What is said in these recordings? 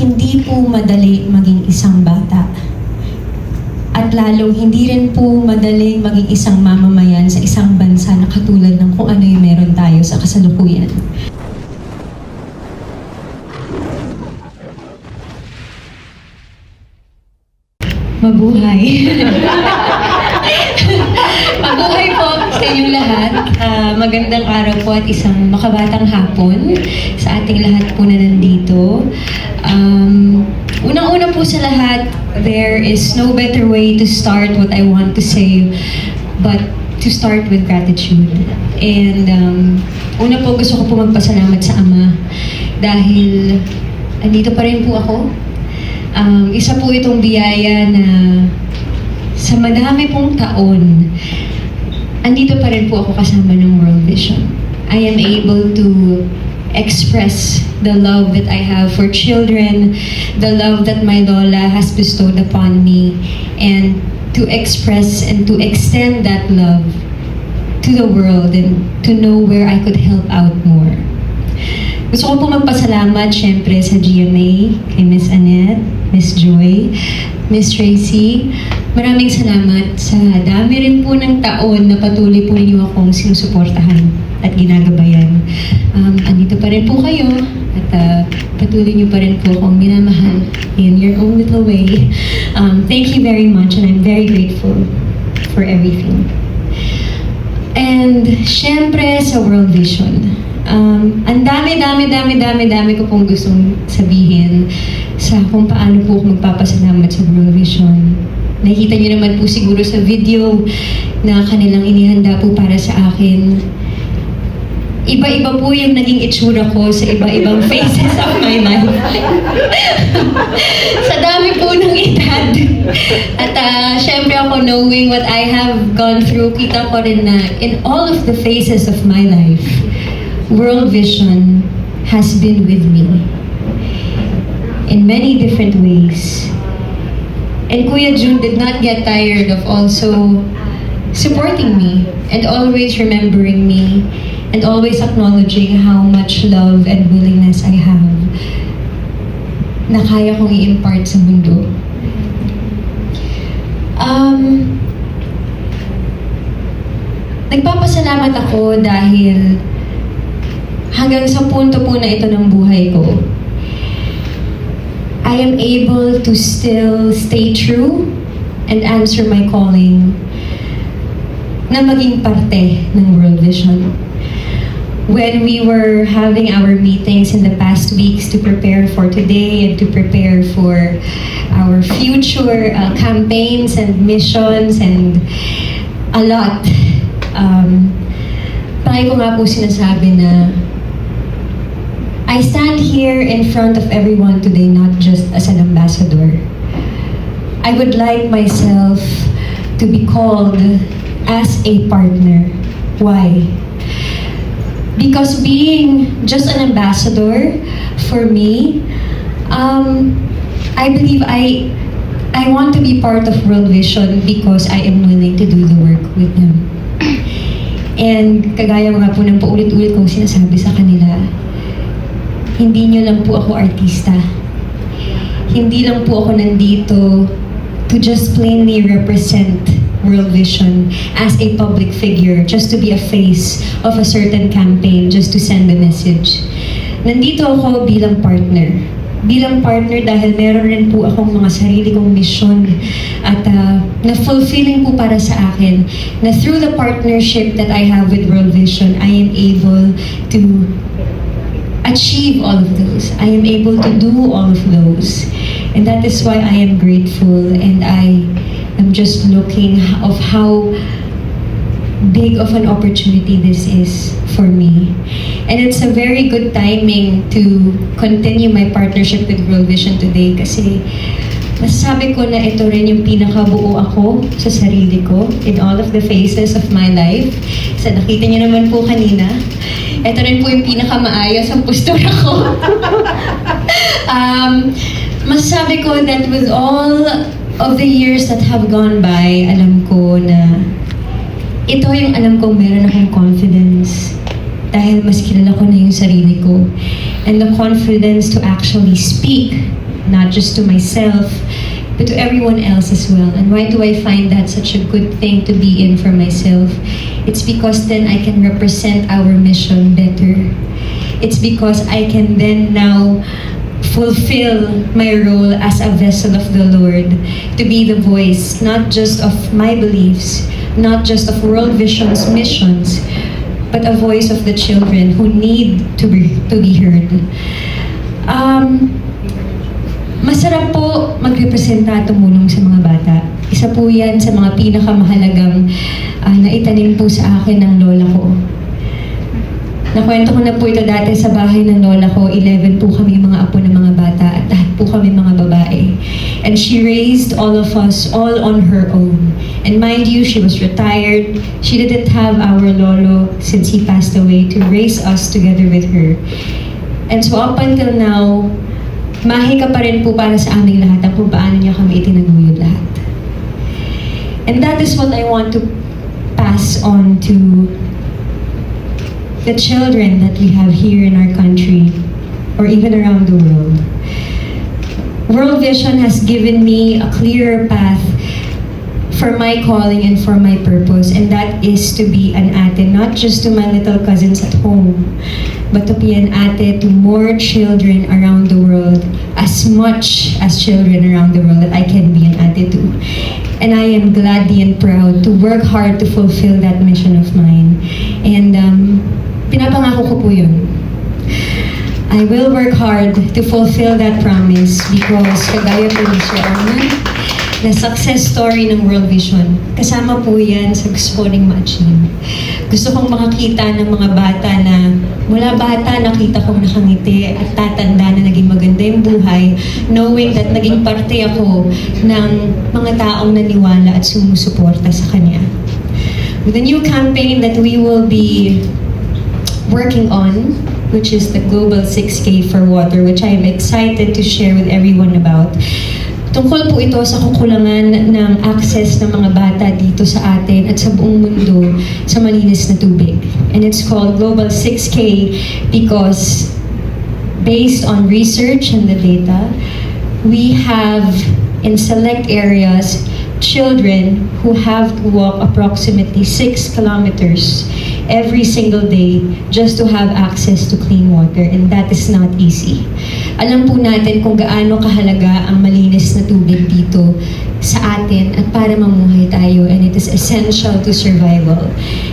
hindi po madali maging isang bata. At lalong hindi rin po madaling maging isang mamamayan sa isang bansa na katulad ng kung ano yung meron tayo sa kasalukuyan. Mabuhay. Mabuhay po sa inyong lahat. Magandang araw po at isang makabatang hapon sa ating lahat po na nandito. Unang-una po sa lahat, there is no better way to start what I want to say but to start with gratitude. And una po gusto ko po magpasalamat sa Ama dahil andito pa rin po ako. Isa po itong biyaya na sa madami pong taon, andito pa rin po ako kasama ng World Vision. I am able to express the love that I have for children, the love that my Lola has bestowed upon me, and to express and to extend that love to the world and to know where I could help out more. Gusto ko po magpasalamat syempre sa GMA, kay Miss Annette, Miss Joy, Miss Tracy. Maraming salamat sa dami rin po ng taon na patuloy po ninyo akong sinusuportahan at ginagabayan. Andito pa rin po kayo at patuloy niyo pa rin po akong minamahal in your own little way. Thank you very much and I'm very grateful for everything. And syempre sa World Vision. Ang dami ko pong gustong sabihin sa kung paano po ako magpapasalamat sa World Vision. Nakikita niyo naman po siguro sa video na kanilang inihanda po para sa akin. Iba-iba po yung naging itsura ko sa iba-ibang phases of my life. Sa dami po ng edad. At syempre ako knowing what I have gone through, kita ko rin na in all of the phases of my life, World Vision has been with me in many different ways. And Kuya Jun did not get tired of also supporting me and always remembering me and always acknowledging how much love and willingness I have na kaya kong i-impart sa mundo. Nagpapasalamat ako dahil hanggang sa punto po na ito ng buhay ko, I am able to still stay true and answer my calling na maging parte ng World Vision. When we were having our meetings in the past weeks to prepare for today and to prepare for our future campaigns and missions and a lot, palagi ko nga po sinasabi na I stand here in front of everyone today not just as an ambassador. I would like myself to be called as a partner. Why? Because being just an ambassador, for me, I believe I want to be part of World Vision because I am willing to do the work with them. And kagaya nga po ng paulit-ulit kong sinasabi sa kanila, hindi nyo lang po ako artista. Hindi lang po ako nandito to just plainly represent World Vision as a public figure, just to be a face of a certain campaign, just to send a message. Nandito ako bilang partner. Bilang partner dahil meron rin po akong mga sarili kong mission at na-fulfilling po para sa akin na through the partnership that I have with World Vision, I am able to achieve all of those. I am able to do all of those. And that is why I am grateful and I'm just looking of how big of an opportunity this is for me. And it's a very good timing to continue my partnership with World Vision today kasi masasabi ko na ito rin yung pinakabuo ako sa sarili ko in all of the phases of my life. So nakita niyo naman po kanina, ito rin po yung pinakamaayos ang postura ko. Masasabi ko that with all of the years that have gone by, alam ko na ito yung alam kong meron akong confidence dahil mas kilala ko na yung sarili ko. And the confidence to actually speak not just to myself, but to everyone else as well. And why do I find that such a good thing to be in for myself? It's because then I can represent our mission better. It's because I can then now fulfill my role as a vessel of the Lord, to be the voice, not just of my beliefs, not just of World Vision's missions, but a voice of the children who need to be heard. Masarap po magrepresenta at tumulong sa mga bata. Isa po yan sa mga pinakamahalagang naitanim po sa akin ng lola ko. Nakwento ko na po ito dati sa bahay ng lola ko. 11 po kami mga apo ng mga bata at lahat po kami mga babae. And she raised all of us all on her own. And mind you, she was retired. She didn't have our lolo since he passed away to raise us together with her. And so up until now, mahika pa rin po para sa aming lahat ang kung paano niya kami itinaguyod lahat. And that is what I want to pass on to the children that we have here in our country or even around the world. World Vision has given me a clearer path for my calling and for my purpose, and that is to be an ate, not just to my little cousins at home, but to be an ate to more children around the world, as much as children around the world that I can be an ate to. And I am gladly and proud to work hard to fulfill that mission of mine. And pinapangako ko po yun. I will work hard to fulfill that promise because kagaya po ni Sir Arman, the success story ng World Vision, kasama po yan sa gusto ko ring ma-achieve. Gusto kong makakita ng mga bata na mula bata nakita kong nakangiti at tatanda na naging maganda yung buhay, knowing that naging parte ako ng mga taong naniwala at sumusuporta sa kanya. With the new campaign that we will be working on, which is the Global 6K for Water, which I am excited to share with everyone about. Tungkol po ito sa kakulangan ng access ng mga bata dito sa atin at sa buong mundo sa malinis na tubig. And it's called Global 6K because based on research and the data, we have in select areas children who have to walk approximately 6 kilometers every single day just to have access to clean water, and that is not easy. Alam po natin kung gaano kahalaga ang malinis na tubig dito sa atin at para mamuhay tayo, and it is essential to survival.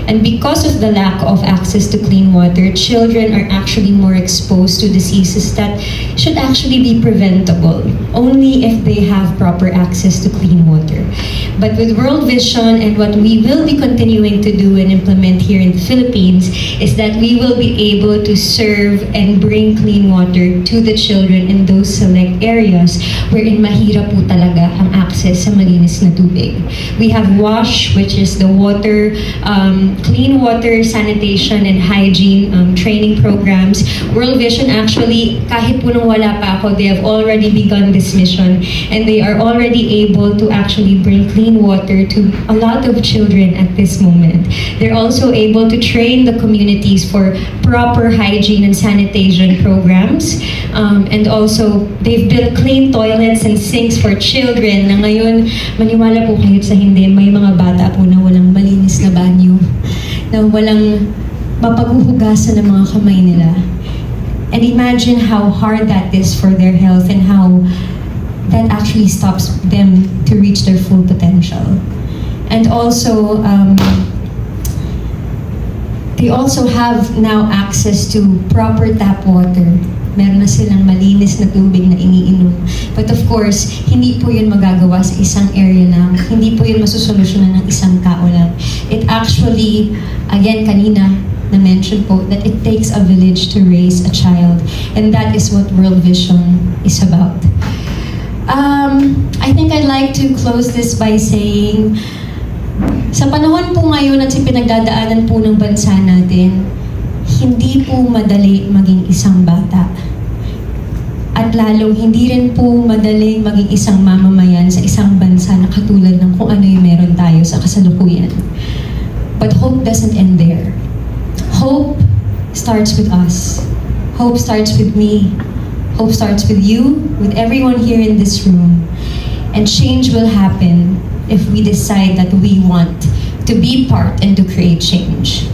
And because of the lack of access to clean water, children are actually more exposed to diseases that should actually be preventable only if they have proper access to clean water. But with World Vision and what we will be continuing to do and implement here in the Philippines is that we will be able to serve and bring clean water to the children in those select areas wherein mahirap po talaga ang access sa malinis na tubig. We have WASH, which is the water, clean water sanitation and hygiene training programs. World Vision actually, kahit po nung wala pa ako, they have already begun this mission and they are already able to actually bring clean water to a lot of children at this moment. They're also able to train the communities for proper hygiene and sanitation programs. And also, they've built clean toilets and sinks for children na ngayon, maniwala po kayo sa hindi, may mga bata po na walang malinis na banyo, na walang mapaghuhugasan ng mga kamay nila. And imagine how hard that is for their health and how that actually stops them to reach their full potential. And also, they also have now access to proper tap water. Meron na silang malinis na tubig na iniinom. But of course, hindi po yun magagawa sa isang area lang. Hindi po yun masusolusyonan ng isang tao lang. It actually, again, kanina, na-mention po, that it takes a village to raise a child. And that is what World Vision is about. I think I'd like to close this by saying, sa panahon po ngayon at sa pinagdadaanan po ng bansa natin, hindi po madali maging isang bata. At lalong hindi rin po madaling maging isang mamamayan sa isang bansa na katulad ng kung ano yung meron tayo sa kasalukuyan. But hope doesn't end there. Hope starts with us. Hope starts with me. Hope starts with you, with everyone here in this room. And change will happen if we decide that we want to be part and to create change.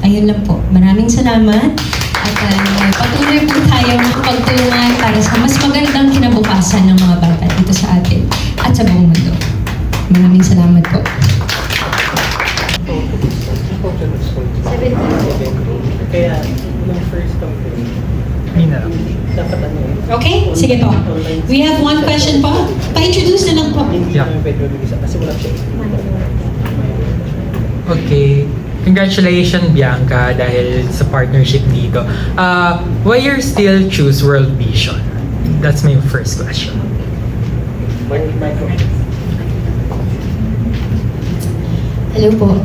Ayun lang po. Maraming salamat. At patuloy po tayo makapagtulungan para sa mas magandang kinabukasan ng mga bata dito sa atin at sa buong mundo. Maraming salamat po. 17. Kaya, nung first campaign, dapat ano Okay? Sige po. We have one question po. Pa-introduce na lang po. hindi Yeah. namin pwede mabigisa kasi wala siya. Okay. Congratulations, Bianca, dahil sa partnership dito. Why you still choose World Vision? That's my first question. Hello po.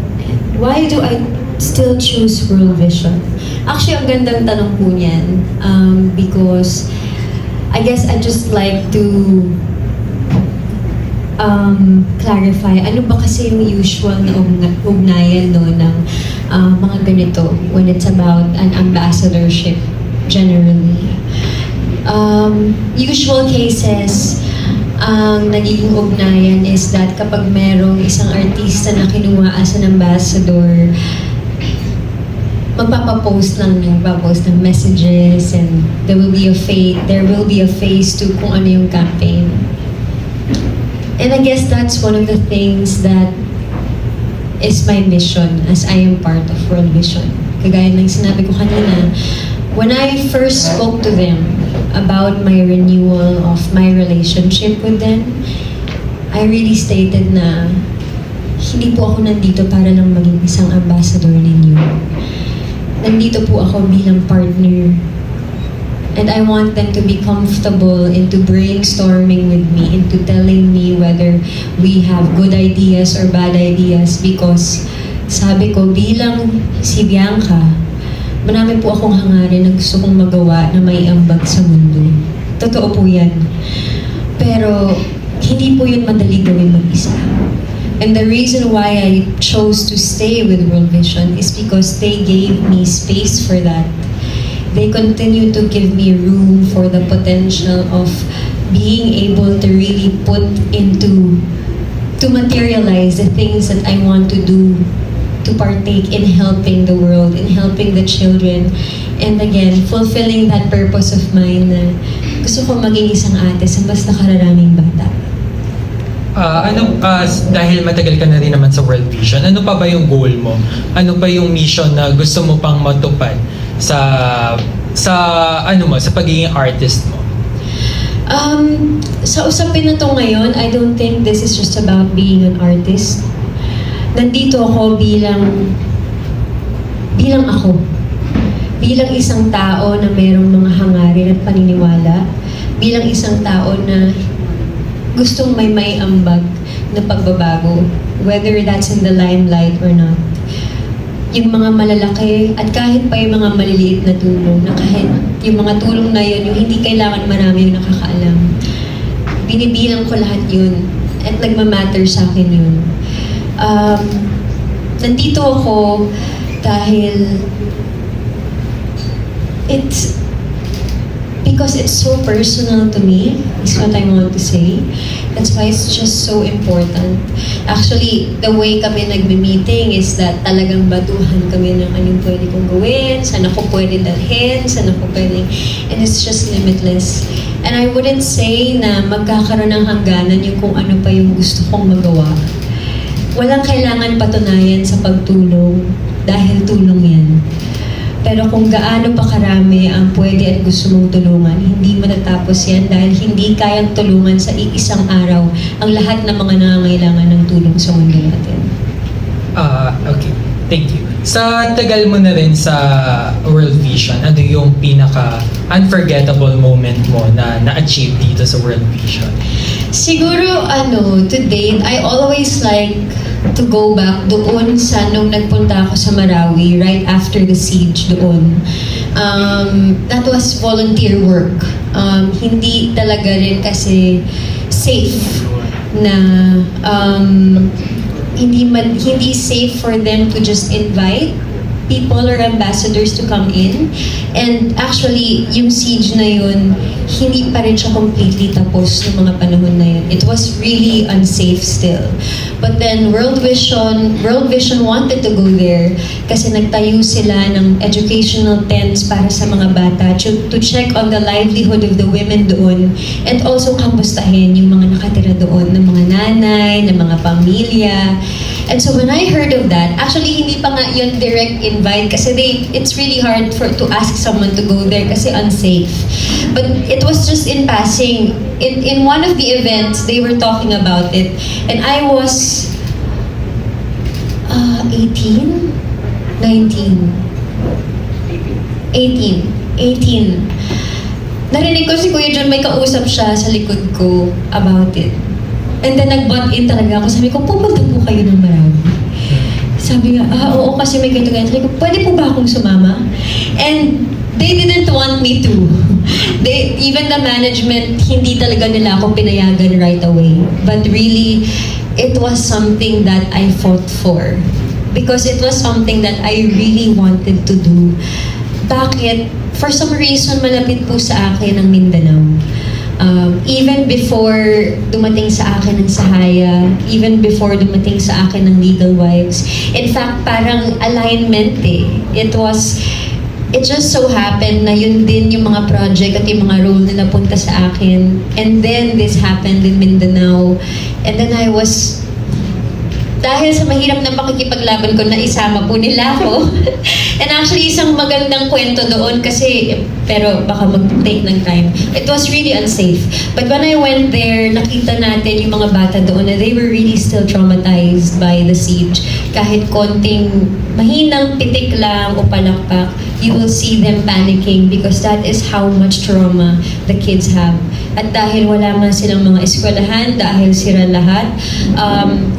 Why do I still choose World Vision? Actually, ang gandang tanong po niyan. Because I guess I just like to clarify, ano ba kasi yung usual na ugnayan no, ng mga ganito when it's about an ambassadorship generally. Usual cases, ang nagiging ugnayan is that kapag merong isang artista na kinuha as an ambassador, magpapapost ng messages and there will be a phase to kung ano yung campaign. And I guess that's one of the things that is my mission as I am part of World Vision. Kagaya ng sinabi ko kanina, when I first spoke to them about my renewal of my relationship with them, I really stated na hindi po ako nandito para lang maging isang ambassador ninyo. Nandito po ako bilang partner. And I want them to be comfortable into brainstorming with me, into telling me whether we have good ideas or bad ideas because sabi ko bilang si Bianca, marami po akong hangarin na gusto kong magawa na may ambag sa mundo. Totoo po yan. Pero hindi po yun madali gawin mag-isa. And the reason why I chose to stay with World Vision is because they gave me space for that. They continue to give me room for the potential of being able to really put into, to materialize the things that I want to do, to partake in helping the world, in helping the children, and again, fulfilling that purpose of mine na gusto ko maging isang ate sa mas nakararaming bata. Dahil matagal ka na rin naman sa World Vision, ano pa ba yung goal mo? Ano pa yung mission na gusto mo pang matupad sa pagiging artist mo? Sa usapin na to ngayon, I don't think this is just about being an artist. Nandito ako bilang ako. Bilang isang tao na mayroong mga hangarin at paniniwala. Bilang isang tao na gustong may ambag na pagbabago. Whether that's in the limelight or not. Yung mga malalaki at kahit pa yung mga maliliit na tulong, na kahit yung mga tulong na yun, yung hindi kailangan marami yung nakakaalam. Binibilang ko lahat yun at nagmamatter sa akin yun. Nandito ako dahil because it's so personal to me, is what I want to say. That's why it's just so important. Actually, the way kami nagme-meeting is that talagang batuhan kami ng anong pwede kong gawin, saan ako pwede dalhin, saan ako pwede, and it's just limitless. And I wouldn't say na magkakaroon ng hangganan yung kung ano pa yung gusto kong magawa. Walang kailangan patunayan sa pagtulong dahil tulong yan. Pero kung gaano pa karami ang pwede at gusto mong tulungan, hindi matatapos yan dahil hindi kayang tulungan sa iisang araw ang lahat ng mga nangangailangan ng tulong sa mundo natin. Okay. Thank you. Sa tagal mo na rin sa World Vision, ano yung pinaka-unforgettable moment mo na na-achieve dito sa World Vision? Siguro, to date, I always like to go back doon sa nung nagpunta ako sa Marawi right after the siege doon. That was volunteer work. Hindi talaga rin kasi safe na hindi safe for them to just invite people or ambassadors to come in. And actually, yung siege na yun, hindi pa rin siya completely tapos ng mga panahon na yun. It was really unsafe still. But then World Vision wanted to go there kasi nagtayo sila ng educational tents para sa mga bata to check on the livelihood of the women doon and also kamustahin yung mga nakatira doon ng mga nanay, ng mga pamilya. And so when I heard of that, actually hindi pa nga yun direct invite kasi it's really hard to ask someone to go there kasi unsafe. But it was just in passing. In one of the events, they were talking about it. And I was 18? 19? 18. Narinig ko si Kuya John, may kausap siya sa likod ko about it. And then nag-butt in talaga ako. Sabi ko, pupunta po kayo ng Marawi. Sabi nga, oo kasi may ganito-ganito. Sabi ko, pwede po ba akong sumama? And they didn't want me to. Even the management, hindi talaga nila ako pinayagan right away. But really, it was something that I fought for. Because it was something that I really wanted to do. Bakit? For some reason, malapit po sa akin ang Mindanao. Even before dumating sa akin ng Sahaya, even before dumating sa akin ng Legal Wives, in fact, parang alignment eh. It just so happened na yun din yung mga project at yung mga role na napunta sa akin. And then this happened in Mindanao. And then dahil sa mahirap na pakikipaglaban ko, naisama po nila ako. And actually, isang magandang kwento doon kasi, pero baka mag-take ng time. It was really unsafe. But when I went there, nakita natin yung mga bata doon na they were really still traumatized by the siege. Kahit konting mahinang pitik lang o palakpak, you will see them panicking because that is how much trauma the kids have. At dahil wala man silang mga eskwelahan, dahil sira lahat,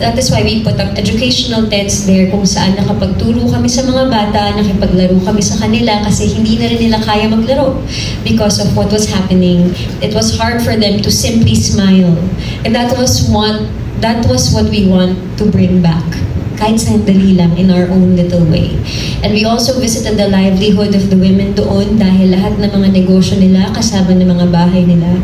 that is why we put up educational tents there kung saan nakapagturo kami sa mga bata, nakipaglaro kami sa kanila kasi hindi na rin nila kaya maglaro because of what was happening. It was hard for them to simply smile. And that was what we want to bring back. Kahit sandali lang in our own little way. And we also visited the livelihood of the women doon dahil lahat ng mga negosyo nila, kasama ng mga bahay nila,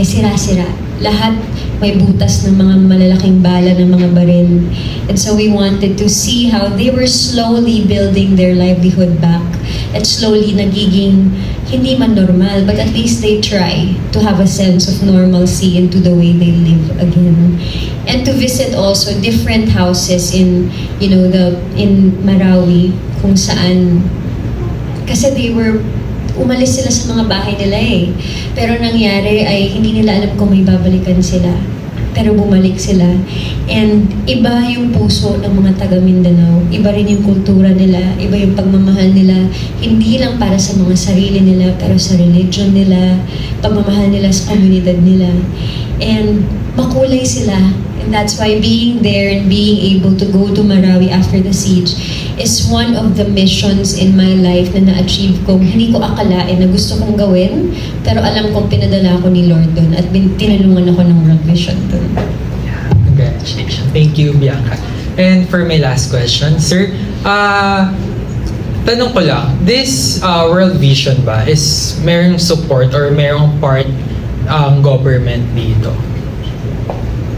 sira-sira. Lahat may butas ng mga malalaking bala ng mga baril. And so we wanted to see how they were slowly building their livelihood back at slowly nagiging hindi man normal, but at least they try to have a sense of normalcy into the way they live again. And to visit also different houses in Marawi kung saan kasi umalis sila sa mga bahay nila eh. Pero nangyari ay hindi nila alam kung may babalikan sila. Pero bumalik sila. And iba yung puso ng mga taga Mindanao. Iba rin yung kultura nila. Iba yung pagmamahal nila. Hindi lang para sa mga sarili nila, pero sa religion nila, pagmamahal nila sa komunidad nila. And makulay sila. And that's why being there and being able to go to Marawi after the siege is one of the missions in my life na na-achieve ko. Hindi ko akalain na gusto kong gawin, pero alam kong pinadala ako ni Lord doon at tinulungan ako ng World Vision doon. Yeah, congratulations. Thank you, Bianca. And for my last question, sir, tanong ko lang, this World Vision ba is merong support or merong part ang government dito?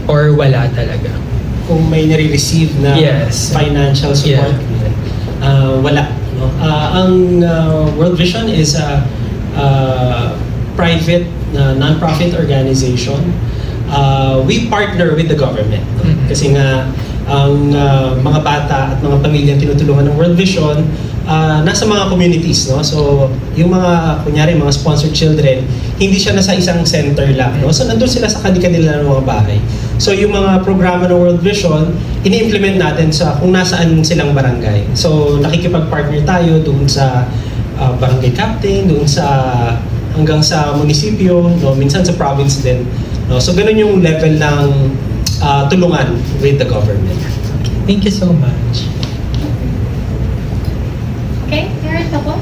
Or wala talaga? Kung may nare-receive na Yes. financial support, wala. No? Ang World Vision is a private non-profit organization. We partner with the government. No? Mhm. Kasi nga, ang mga bata at mga pamilyang tinutulungan ng World Vision, nasa mga communities, no? So, yung mga, kunyari, mga sponsored children, hindi siya nasa isang center lang, no? So, nandun sila sa kanila ng mga bahay. So, yung mga programa ng World Vision, ini-implement natin sa kung nasaan silang barangay. So, nakikipag-partner tayo doon sa barangay captain, doon sa hanggang sa munisipyo, no? Minsan sa province din. No? So, ganun yung level ng tulungan with the government. Thank you so much. Okay, meron ako.